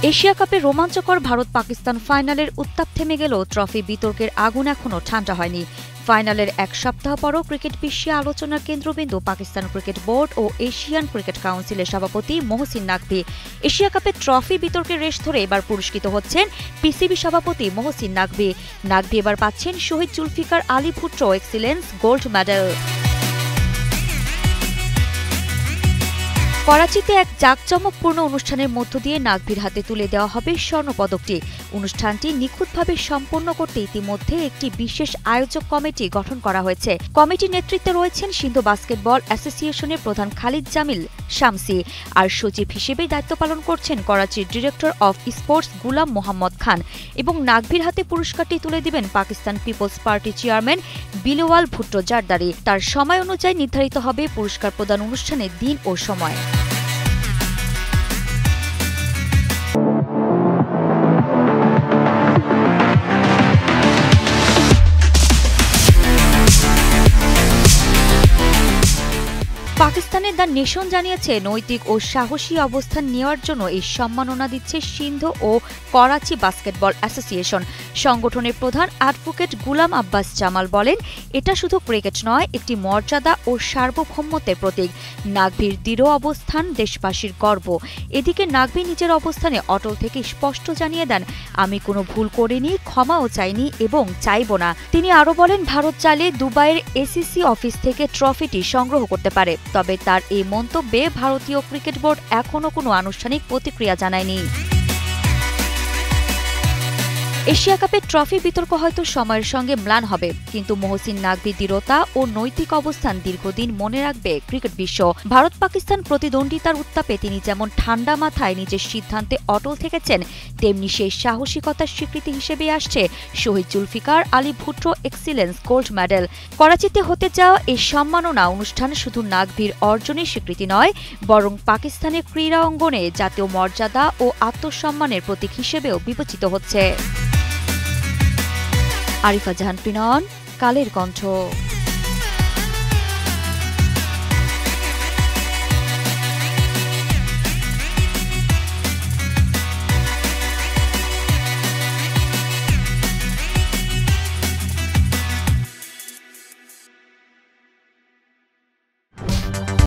Asia কাপে রোমাঞ্চকর ভারত পাকিস্তান ফাইনালের উত্তাপ থেমে গেলেও ট্রফি বিতর্কের আগুন এখনও ঠান্ডা হয়নি। ফাইনালের এক সপ্তাহ পরও ক্রিকেট বিশ্বে আলোচনার কেন্দ্রবিন্দু পাকিস্তান ক্রিকেট বোর্ড ও এশিয়ান ক্রিকেট কাউন্সিলের সভাপতি মহসিন নাকভি। এশিয়া কাপে ট্রফি বিতর্কের রেশ ধরে এবার পুরস্কৃত হচ্ছেন পিসিবি সভাপতি মহসিন নাকভি। নাকভি এবার পাচ্ছেন Shaheed Zulfikar Ali Bhutto excellence gold medal. করাচিতে এক জাঁকজমকপূর্ণ অনুষ্ঠানের মধ্য দিয়ে নাকভির হাতে তুলে দেওয়া হবে স্বর্ণপদকটি। অনুষ্ঠানটি নিখুঁতভাবে সম্পন্ন করতে ইতিমধ্যে একটি বিশেষ আয়োজক কমিটি গঠন করা হয়েছে। কমিটির নেতৃত্বে রয়েছেন সিন্ধু বাস্কেটবল অ্যাসোসিয়েশনের প্রধান খালিদ জামিল শামসি, আর সচিব হিসেবে দায়িত্ব পালন করছেন করাচির director of sports Ghulam Mohammad Khan. এবং নাকভির হাতে পুরস্কারটি তুলে দিবেন পাকিস্তান পিপলস পার্টি চেয়ারম্যান বিলওয়াল ভুট্টো জারদারি। তার সময় অনুযায়ী নির্ধারিত হবে পুরস্কার প্রদান অনুষ্ঠানের দিন ও সময়। পাকিস্তানের দ্য নেশন জানিয়েছে, নৈতিক ও সাহসী অবস্থান নেওয়ার জন্য এই সম্মাননা দিচ্ছে সিন্ধু ও করাচি বাস্কেটবল অ্যাসোসিয়েশন। সংগঠনের প্রধান অ্যাডভোকেট গুলাম আব্বাস জামাল বলেন, এটা শুধু ক্রিকেট নয়, একটি মর্যাদা ও সার্বভৌমত্বের প্রতীক। নাকভির দৃঢ় অবস্থান দেশবাসীর গর্ব। এদিকে নাকভি নিজের অবস্থানে অটল থেকে স্পষ্ট জানিয়ে দেন, আমি কোনো ভুল করিনি, ক্ষমাও চাইনি এবং চাইব না। তিনি আরও বলেন, ভারত চাইলে দুবাইয়ের এসিসি অফিস থেকে ট্রফিটি সংগ্রহ করতে পারে। তবে তার এই মন্তব্যে ভারতীয় ক্রিকেট বোর্ড এখনও কোনো আনুষ্ঠানিক প্রতিক্রিয়া জানায়নি। এশিয়া কাপের ট্রফি বিতর্ক হয়তো সময়ের সঙ্গে ম্লান হবে, কিন্তু মহসিন নাকভির দৃঢ়তা ও নৈতিক অবস্থান দীর্ঘদিন মনে রাখবে ক্রিকেট বিশ্ব। ভারত পাকিস্তান প্রতিদ্বন্দ্বিতার উত্তাপে তিনি যেমন ঠান্ডা মাথায় নিজের সিদ্ধান্তে অটল থেকেছেন, তেমনি সেই সাহসিকতার স্বীকৃতি হিসেবে আসছে Shaheed Zulfikar Ali Bhutto excellence gold medal. করাচিতে হতে যাওয়া এই সম্মাননা অনুষ্ঠান শুধু নাকভির অর্জনের স্বীকৃতি নয়, বরং পাকিস্তানের ক্রীড়া অঙ্গনে জাতীয় মর্যাদা ও আত্মসম্মানের প্রতীক হিসেবেও বিবেচিত হচ্ছে। আরিফা জাহান পিনন, কালের কণ্ঠ।